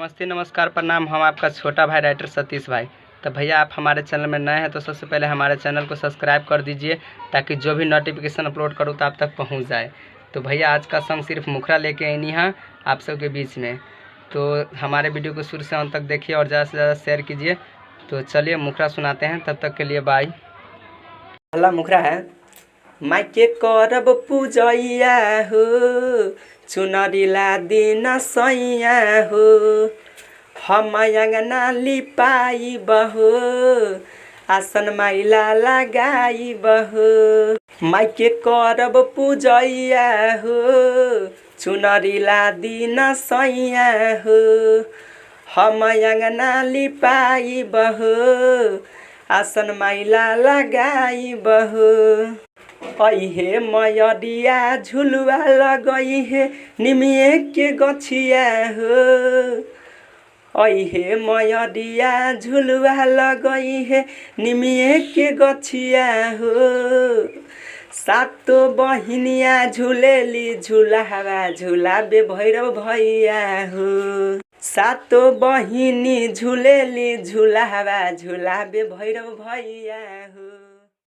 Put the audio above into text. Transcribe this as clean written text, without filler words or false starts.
नमस्ते, नमस्कार, प्रणाम। हम आपका छोटा भाई राइटर सतीश भाई। तो भैया आप हमारे चैनल में नए हैं तो सबसे पहले हमारे चैनल को सब्सक्राइब कर दीजिए ताकि जो भी नोटिफिकेशन अपलोड करूँ तो आप तक पहुंच जाए। तो भैया आज का सॉन्ग सिर्फ मुखरा लेके आई है आप सबके बीच में। तो हमारे वीडियो को शुरू से अंत तक देखिए और ज़्यादा से ज़्यादा शेयर कीजिए। तो चलिए मुखरा सुनाते हैं, तब तक के लिए बाय। पहला मुखरा है। माइके करब पूजैया हो, चुनरीला दिन सैया हो, हम अंगना लिपाई बहो, आसन माइला लगाई बहो। माइके करब पूजैया हो, चुनरीला दिन सैया हो, हम अंगना लिपाई बहो, आसन माइला लगाई बहो। अहे मयरिया झुलुआ लगई हे निमिए के गछिया हो, अहे मयरिया झुलुआ लगई हे निमिए के गछिया हो। सातो बहिनिया झुलेली झुलावा झुलाबे भैरव भैया हो, सातो बहिनी झुलेली झुलावा झुलाबे भैरव भैया हो।